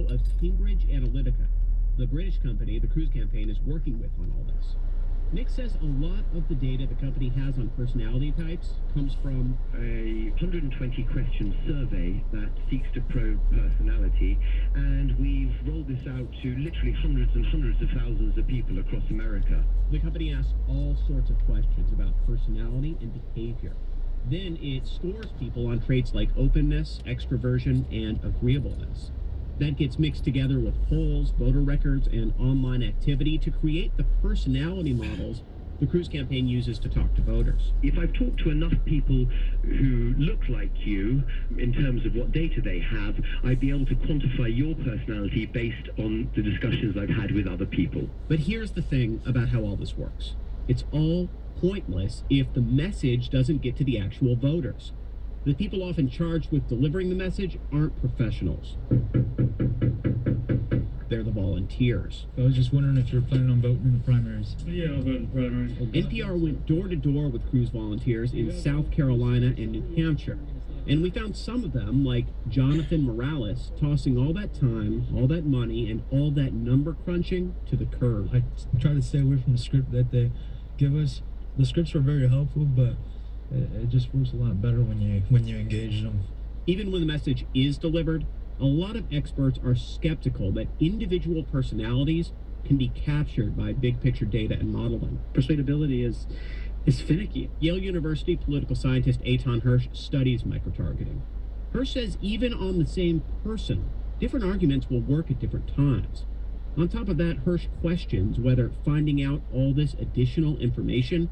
CEO of Cambridge Analytica, the British company the Cruz campaign is working with on all this. Nick says a lot of the data the company has on personality types comes from a 120 question survey that seeks to probe personality, and we've rolled this out to literally hundreds and hundreds of thousands of people across America. The company asks all sorts of questions about personality and behavior. Then it scores people on traits like openness, extroversion, and agreeableness. That gets mixed together with polls, voter records, and online activity to create the personality models the Cruz campaign uses to talk to voters. If I've talked to enough people who look like you in terms of what data they have, I'd be able to quantify your personality based on the discussions I've had with other people. But here's the thing about how all this works. It's all pointless if the message doesn't get to the actual voters. The people often charged with delivering the message aren't professionals. They're the volunteers. I was just wondering if you're planning on voting in the primaries. Yeah, I'll vote in the primaries. NPR went door to door with Cruz volunteers in South Carolina and New Hampshire. And we found some of them, like Jonathan Morales, tossing all that time, all that money, and all that number crunching to the curb. I try to stay away from the script that they give us. The scripts were very helpful, but it just works a lot better when you engage them. Even when the message is delivered, a lot of experts are skeptical that individual personalities can be captured by big picture data and modeling. Persuadability is finicky. Yale University political scientist Eitan Hersh studies microtargeting. Hersh says even on the same person, different arguments will work at different times. On top of that, Hersh questions whether finding out all this additional information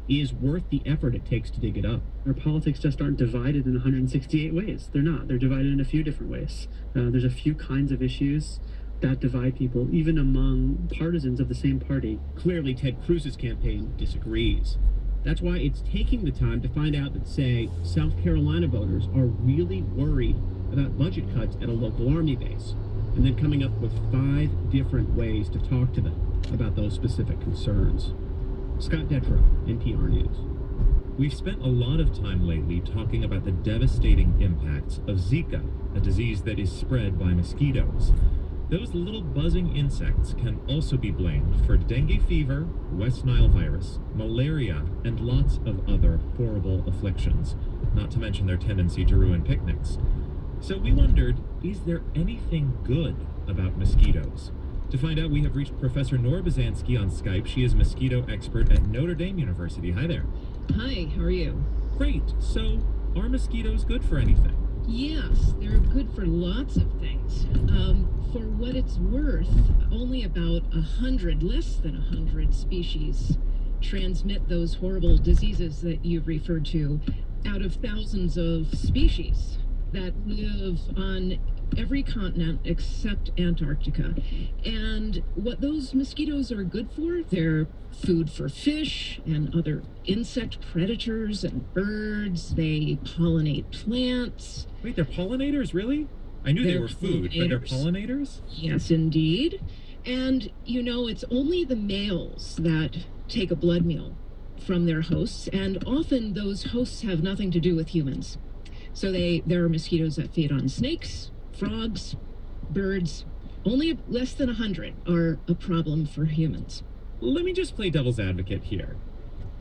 is worth the effort it takes to dig it up. Our politics just aren't divided in 168 ways. They're not. They're divided in a few different ways. There's a few kinds of issues that divide people, even among partisans of the same party. Clearly, Ted Cruz's campaign disagrees. That's why it's taking the time to find out that, say, South Carolina voters are really worried about budget cuts at a local Army base, and then coming up with 5 different ways to talk to them about those specific concerns. Scott Detrow, NPR News. We've spent a lot of time lately talking about the devastating impacts of Zika, a disease that is spread by mosquitoes. Those little buzzing insects can also be blamed for dengue fever, West Nile virus, malaria, and lots of other horrible afflictions, not to mention their tendency to ruin picnics. So we wondered, is there anything good about mosquitoes? To find out, we have reached Professor Nora Bazansky on Skype. She is a mosquito expert at Notre Dame University. Hi there. Hi, how are you? Great. So, are mosquitoes good for anything? Yes, they're good for lots of things. For what it's worth, only about 100, less than 100 species transmit those horrible diseases that you've referred to out of thousands of species that live on every continent except Antarctica. And what those mosquitoes are good for, they're food for fish and other insect predators and birds. They pollinate plants. Wait, they're pollinators, really? I knew they were food, but they're pollinators? Yes, indeed. And, you know, it's only the males that take a blood meal from their hosts, and often those hosts have nothing to do with humans. So there are mosquitoes that feed on snakes, frogs, birds. Only less than 100 are a problem for humans. Let me just play devil's advocate here.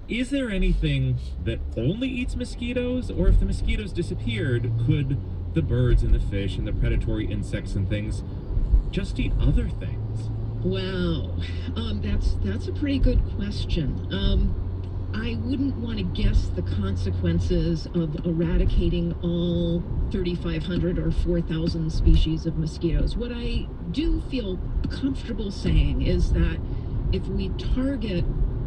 Is there anything that only eats mosquitoes? Or if the mosquitoes disappeared, could the birds and the fish and the predatory insects and things just eat other things? Wow, that's a pretty good question. I wouldn't want to guess the consequences of eradicating all 3,500 or 4,000 species of mosquitoes. What I do feel comfortable saying is that if we target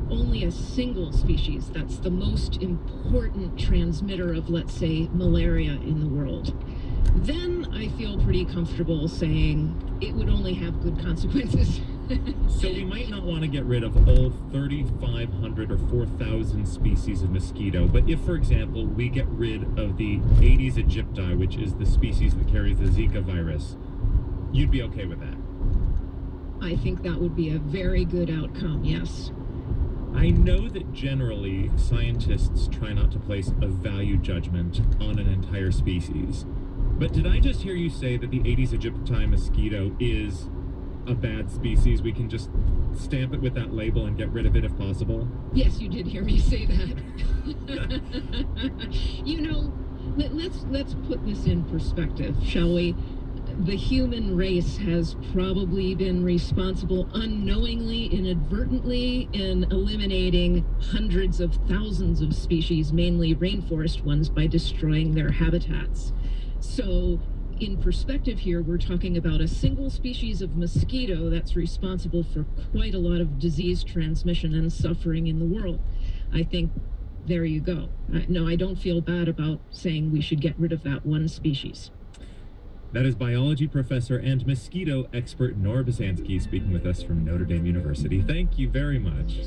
only a single species that's the most important transmitter of, let's say, malaria in the world, then I feel pretty comfortable saying it would only have good consequences. So we might not want to get rid of all 3,500 or 4,000 species of mosquito, but if, for example, we get rid of the Aedes aegypti, which is the species that carries the Zika virus, you'd be okay with that? I think that would be a very good outcome, yes. I know that generally scientists try not to place a value judgment on an entire species, But did I just hear you say that the Aedes aegypti mosquito is a bad species? We can just stamp it with that label and get rid of it if possible? Yes, you did hear me say that. You know, let's put this in perspective, shall we? The human race has probably been responsible unknowingly, inadvertently, in eliminating hundreds of thousands of species, mainly rainforest ones, by destroying their habitats. So, in perspective here, we're talking about a single species of mosquito that's responsible for quite a lot of disease transmission and suffering in the world. I think there you go. No, I don't feel bad about saying we should get rid of that one species. That is biology professor and mosquito expert Nora Basansky speaking with us from Notre Dame University. Thank you very much.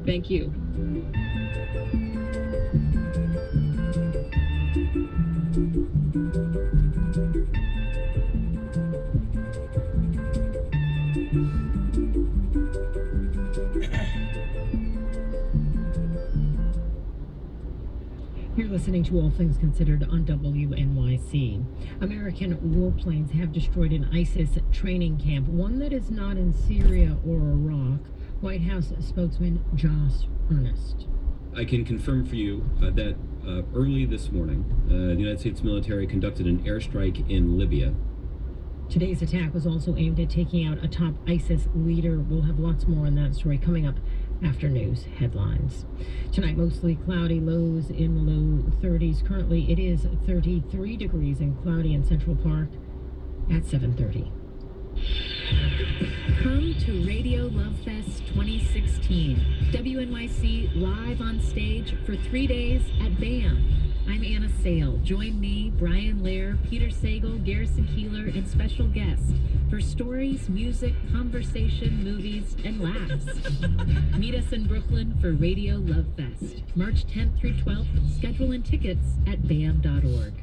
Thank you. You're listening to All Things Considered on WNYC. American warplanes have destroyed an ISIS training camp, one that is not in Syria or Iraq. White House spokesman Josh Earnest. I can confirm for you that early this morning, the United States military conducted an airstrike in Libya. Today's attack was also aimed at taking out a top ISIS leader. We'll have lots more on that story coming up after news headlines. Tonight, mostly cloudy, lows in the low 30s. Currently, it is 33 degrees and cloudy in Central Park at 7:30. Come to Radio Love Fest 2016. WNYC live on stage for 3 days at BAM. I'm Anna Sale. Join me, Brian Lair, Peter Sagal, Garrison Keillor, and special guests for stories, music, conversation, movies, and laughs. Meet us in Brooklyn for Radio Love Fest, March 10th through 12th. Schedule and tickets at bam.org.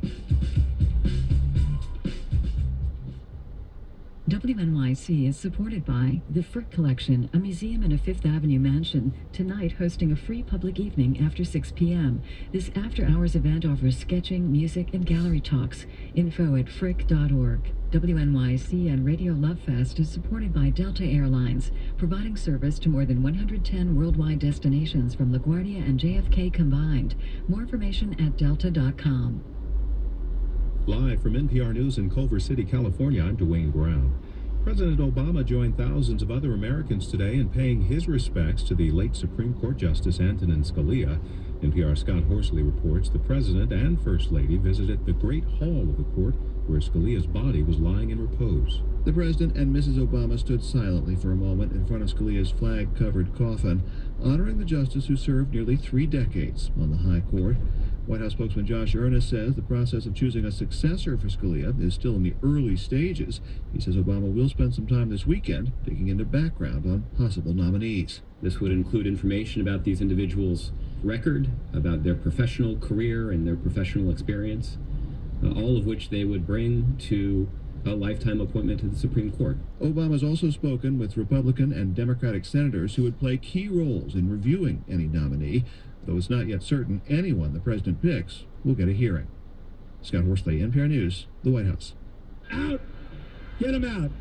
WNYC is supported by the Frick Collection, a museum in a Fifth Avenue mansion, tonight hosting a free public evening after 6 p.m. This after-hours event offers sketching, music, and gallery talks. Info at frick.org. WNYC and Radio Love Fest is supported by Delta Airlines, providing service to more than 110 worldwide destinations from LaGuardia and JFK combined. More information at delta.com. Live from NPR News in Culver City, California, I'm Dwayne Brown. President Obama joined thousands of other Americans today in paying his respects to the late Supreme Court Justice Antonin Scalia. NPR's Scott Horsley reports the President and First Lady visited the Great Hall of the court where Scalia's body was lying in repose. The President and Mrs. Obama stood silently for a moment in front of Scalia's flag-covered coffin, honoring the justice who served nearly 3 decades on the High Court. White House spokesman Josh Earnest says the process of choosing a successor for Scalia is still in the early stages. He says Obama will spend some time this weekend digging into background on possible nominees. This would include information about these individuals' record, about their professional career and their professional experience, all of which they would bring to a lifetime appointment to the Supreme Court. Obama's also spoken with Republican and Democratic senators who would play key roles in reviewing any nominee, though it's not yet certain anyone the president picks will get a hearing. Scott Horsley, NPR News, the White House. Out! Get him out!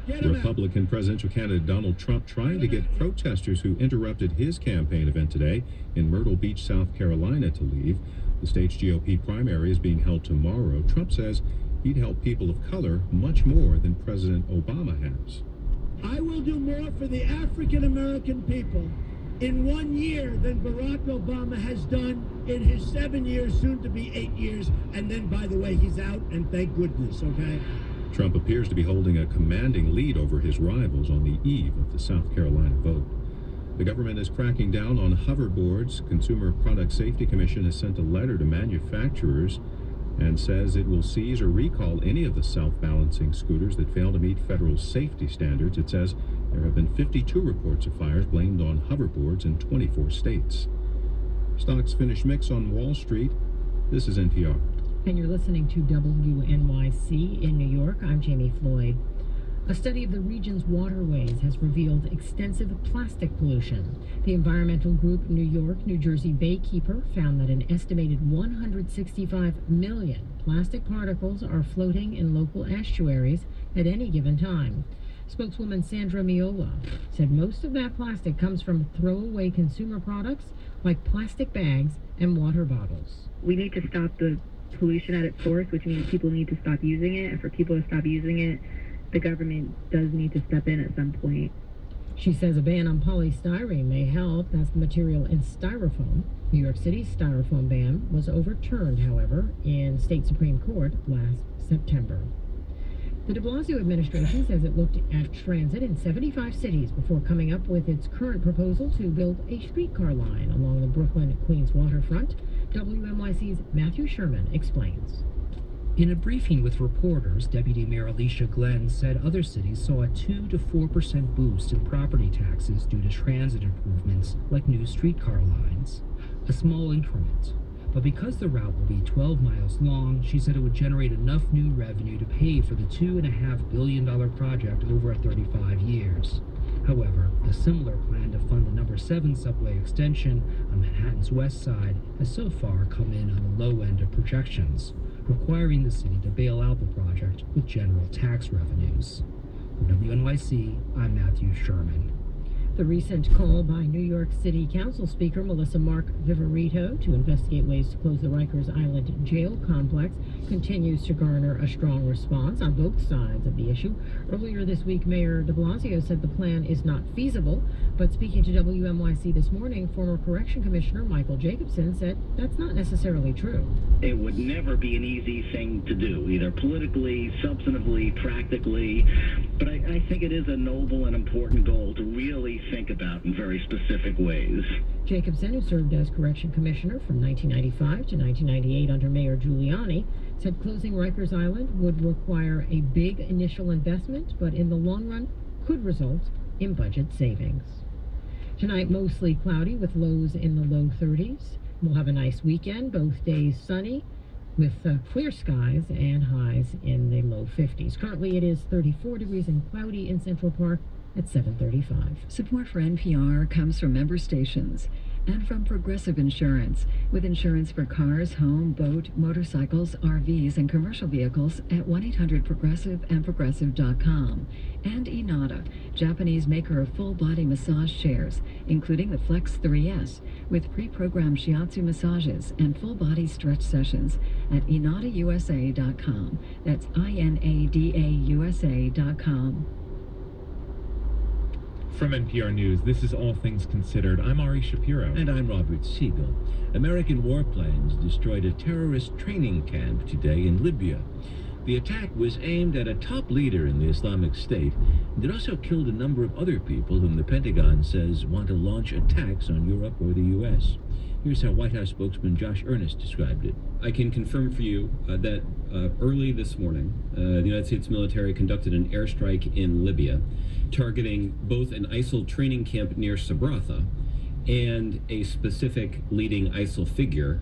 Get him Republican presidential candidate Donald Trump trying to get protesters who interrupted his campaign event today in Myrtle Beach, South Carolina to leave. The state's GOP primary is being held tomorrow. Trump says he'd help people of color much more than President Obama has. I will do more for the African American people in 1 year than Barack Obama has done in his 7 years, soon to be 8 years. And then, by the way, he's out, and thank goodness, okay? Trump appears to be holding a commanding lead over his rivals on the eve of the South Carolina vote. The government is cracking down on hoverboards. Consumer Product Safety Commission has sent a letter to manufacturers and says it will seize or recall any of the self-balancing scooters that fail to meet federal safety standards. It says there have been 52 reports of fires blamed on hoverboards in 24 states. Stocks finish mix on Wall Street. This is NPR. And you're listening to WNYC in New York. I'm Jamie Floyd. A study of the region's waterways has revealed extensive plastic pollution. The environmental group New York, New Jersey Baykeeper found that an estimated 165 million plastic particles are floating in local estuaries at any given time. Spokeswoman Sandra Miola said most of that plastic comes from throwaway consumer products like plastic bags and water bottles. We need to stop the pollution at its source, which means people need to stop using it. And for people to stop using it, the government does need to step in at some point. She says a ban on polystyrene may help. That's the material in styrofoam. New York City's styrofoam ban was overturned, however, in state Supreme Court last September. The de Blasio administration says it looked at transit in 75 cities before coming up with its current proposal to build a streetcar line along the Brooklyn-Queens waterfront. WNYC's Matthew Sherman explains. In a briefing with reporters, Deputy Mayor Alicia Glenn said other cities saw a 2 to 4% boost in property taxes due to transit improvements like new streetcar lines. A small increment. But because the route will be 12 miles long, she said it would generate enough new revenue to pay for the $2.5 billion project over 35 years. However, a similar plan to fund the number 7 subway extension on Manhattan's west side has so far come in on the low end of projections, requiring the city to bail out the project with general tax revenues. For WNYC, I'm Matthew Sherman. The recent call by New York City Council Speaker Melissa Mark Viverito to investigate ways to close the Rikers Island jail complex continues to garner a strong response on both sides of the issue. Earlier this week, Mayor de Blasio said the plan is not feasible, but speaking to WNYC this morning, former Correction Commissioner Michael Jacobson said that's not necessarily true. It would never be an easy thing to do, either politically, substantively, practically, but I think it is a noble and important goal to really think about in very specific ways. Jacobson, who served as Correction Commissioner from 1995 to 1998 under Mayor Giuliani, said closing Rikers Island would require a big initial investment, but in the long run could result in budget savings. Tonight, mostly cloudy with lows in the low 30s. We'll have a nice weekend, both days sunny with clear skies and highs in the low 50s. Currently, it is 34 degrees and cloudy in Central Park at 7:35. Support for NPR comes from member stations and from Progressive Insurance, with insurance for cars, home, boat, motorcycles, RVs, and commercial vehicles at 1-800-PROGRESSIVE and Progressive.com. And Inada, Japanese maker of full-body massage chairs, including the Flex 3S, with pre-programmed shiatsu massages and full-body stretch sessions at InadaUSA.com. That's INADAUSA.com. From NPR News, this is All Things Considered. I'm Ari Shapiro. And I'm Robert Siegel. American warplanes destroyed a terrorist training camp today in Libya. The attack was aimed at a top leader in the Islamic State, and it also killed a number of other people whom the Pentagon says want to launch attacks on Europe or the U.S. Here's how White House spokesman Josh Earnest described it. I can confirm for you that early this morning, the United States military conducted an airstrike in Libya, targeting both an ISIL training camp near Sabratha and a specific leading ISIL figure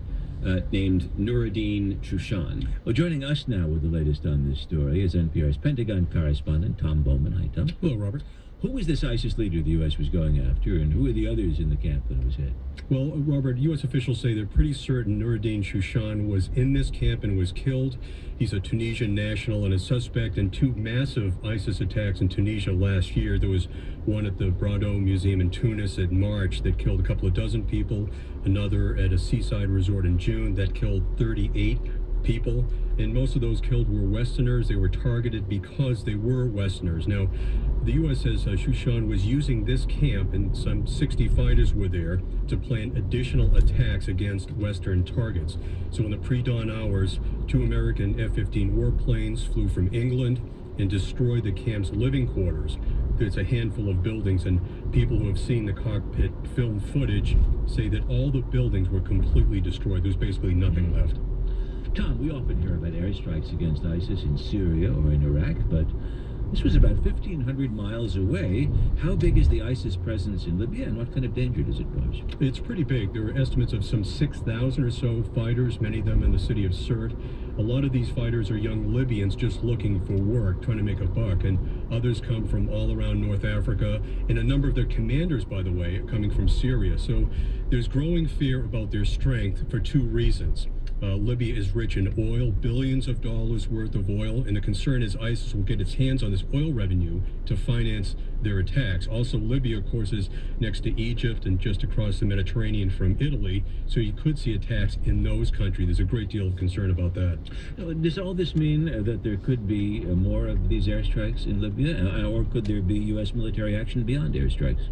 named Nuruddin Shushan. Well, joining us now with the latest on this story is NPR's Pentagon correspondent Tom Bowman. Hi, Tom. Hello, Robert. Who was this ISIS leader the U.S. was going after, and who were the others in the camp when it was hit? Well, Robert, U.S. officials say they're pretty certain Nuruddin Shushan was in this camp and was killed. He's a Tunisian national and a suspect in 2 massive ISIS attacks in Tunisia last year. There was one at the Brado Museum in Tunis in March that killed a couple of dozen people, another at a seaside resort in June that killed 38 people, and most of those killed were Westerners. They were targeted because they were Westerners. Now, the U.S. says Shushan was using this camp, and some 60 fighters were there, to plan additional attacks against Western targets. So in the pre-dawn hours, 2 American F-15 warplanes flew from England and destroyed the camp's living quarters. There's a handful of buildings, and people who have seen the cockpit film footage say that all the buildings were completely destroyed. There's basically nothing left. Tom, we often hear about airstrikes against ISIS in Syria or in Iraq, but This was about 1,500 miles away. How big is the ISIS presence in Libya, and what kind of danger does it pose? It's pretty big. There are estimates of some 6,000 or so fighters, many of them in the city of Sirte. A lot of these fighters are young Libyans just looking for work, trying to make a buck, and others come from all around North Africa, and a number of their commanders, by the way, are coming from Syria. So there's growing fear about their strength for two reasons. Libya is rich in oil, billions of dollars worth of oil, and the concern is ISIS will get its hands on this oil revenue to finance their attacks. Also, Libya, of course, is next to Egypt and just across the Mediterranean from Italy, so you could see attacks in those countries. There's a great deal of concern about that. Does all this mean that there could be more of these airstrikes in Libya, or could there be U.S. military action beyond airstrikes?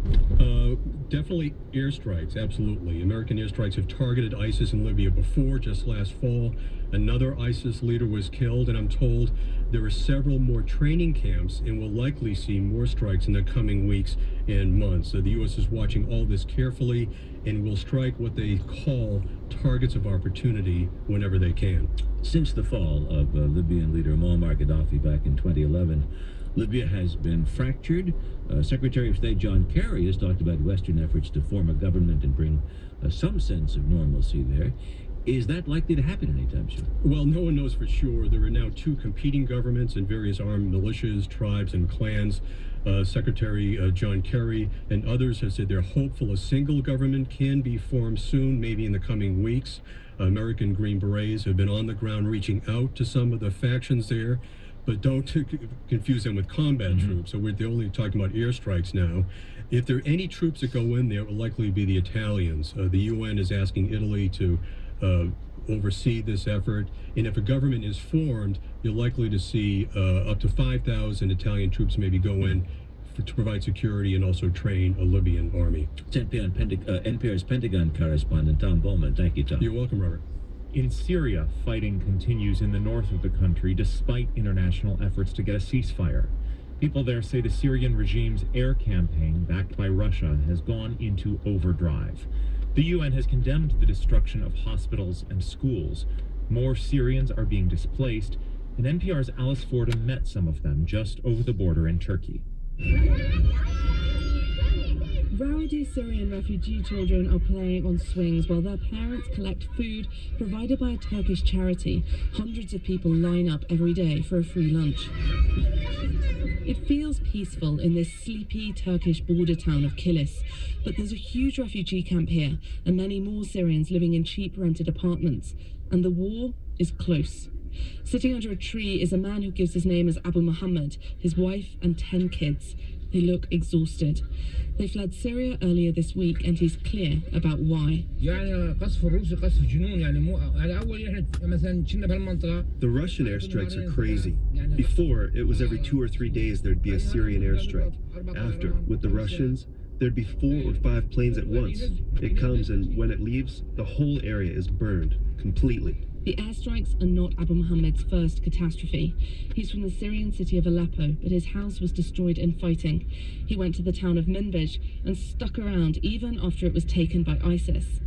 Definitely airstrikes, absolutely. American airstrikes have targeted ISIS in Libya before. Just last fall, another ISIS leader was killed, and I'm told there are several more training camps, and we'll likely see more strikes in the coming weeks and months. So the U.S. is watching all this carefully and will strike what they call targets of opportunity whenever they can. Since the fall of Libyan leader Muammar Gaddafi back in 2011, Libya has been fractured. Secretary of State John Kerry has talked about Western efforts to form a government and bring some sense of normalcy there. Is that likely to happen anytime soon? Well, no one knows for sure. There are now two competing governments and various armed militias, tribes, and clans. Secretary John Kerry and others have said they're hopeful a single government can be formed soon, maybe in the coming weeks. American Green Berets have been on the ground reaching out to some of the factions there, but don't confuse them with combat troops. So they're only talking about airstrikes now. If there are any troops that go in there, it will likely be the Italians. The UN is asking Italy to oversee this effort, and if a government is formed, you're likely to see up to 5,000 Italian troops maybe go in to provide security and also train a Libyan army. NPR's Pentagon correspondent Tom Bowman. Thank you, Tom. You're welcome, Robert. In Syria, fighting continues in the north of the country despite international efforts to get a ceasefire. People there say the Syrian regime's air campaign, backed by Russia, has gone into overdrive. The UN has condemned the destruction of hospitals and schools. More Syrians are being displaced, and NPR's Alice Fordham met some of them just over the border in Turkey. Rowdy Syrian refugee children are playing on swings while their parents collect food provided by a Turkish charity. Hundreds of people line up every day for a free lunch. It feels peaceful in this sleepy Turkish border town of Kilis, but there's a huge refugee camp here and many more Syrians living in cheap rented apartments. And the war is close. Sitting under a tree is a man who gives his name as Abu Muhammad, his wife and 10 kids. They look exhausted. They fled Syria earlier this week, and he's clear about why. The Russian airstrikes are crazy. Before, it was every 2 or 3 days there'd be a Syrian airstrike. After, with the Russians, there'd be 4 or 5 planes at once. It comes, and when it leaves, the whole area is burned completely. The airstrikes are not Abu Muhammad's first catastrophe. He's from the Syrian city of Aleppo, but his house was destroyed in fighting. He went to the town of Minbij and stuck around even after it was taken by ISIS.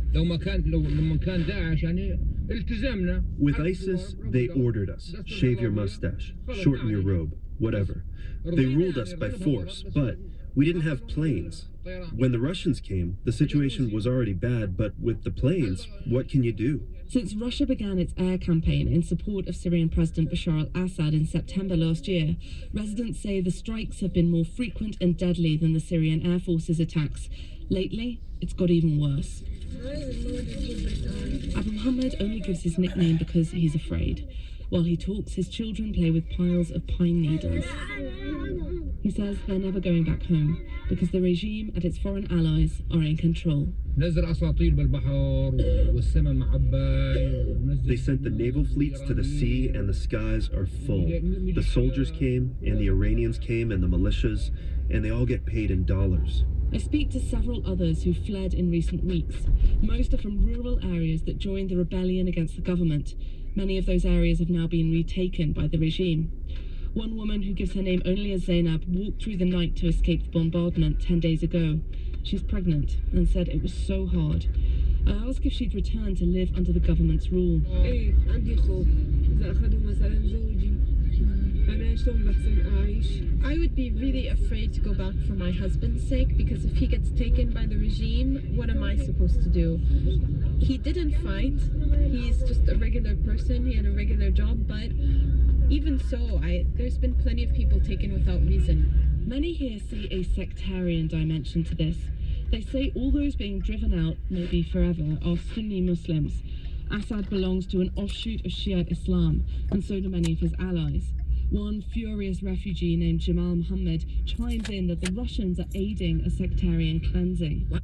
With ISIS, they ordered us, shave your mustache, shorten your robe, whatever. They ruled us by force, but we didn't have planes. When the Russians came, the situation was already bad, but with the planes, what can you do? Since Russia began its air campaign in support of Syrian President Bashar al-Assad in September last year, residents say the strikes have been more frequent and deadly than the Syrian Air Force's attacks. Lately, it's got even worse. Abu Muhammad only gives his nickname because he's afraid. While he talks, his children play with piles of pine needles. He says they're never going back home because the regime and its foreign allies are in control. They sent the naval fleets to the sea, and the skies are full. The soldiers came, and the Iranians came, and the militias, and they all get paid in dollars. I speak to several others who fled in recent weeks. Most are from rural areas that joined the rebellion against the government. Many of those areas have now been retaken by the regime. One woman who gives her name only as Zainab walked through the night to escape the bombardment 10 days ago. She's pregnant and said it was so hard. I asked if she'd return to live under the government's rule. ايه عندي خوف إذا أخذوا مثلا زوجي أنا شلون بحسن أعيش. I would be really afraid to go back for my husband's sake, because if he gets taken by the regime, what am I supposed to do? He didn't fight. He's just a regular person. He had a regular job, but even so, there's been plenty of people taken without reason. Many here see a sectarian dimension to this. They say all those being driven out, maybe forever, are Sunni Muslims. Assad belongs to an offshoot of Shiite Islam, and so do many of his allies. One furious refugee named Jamal Muhammad chimes in that the Russians are aiding a sectarian cleansing.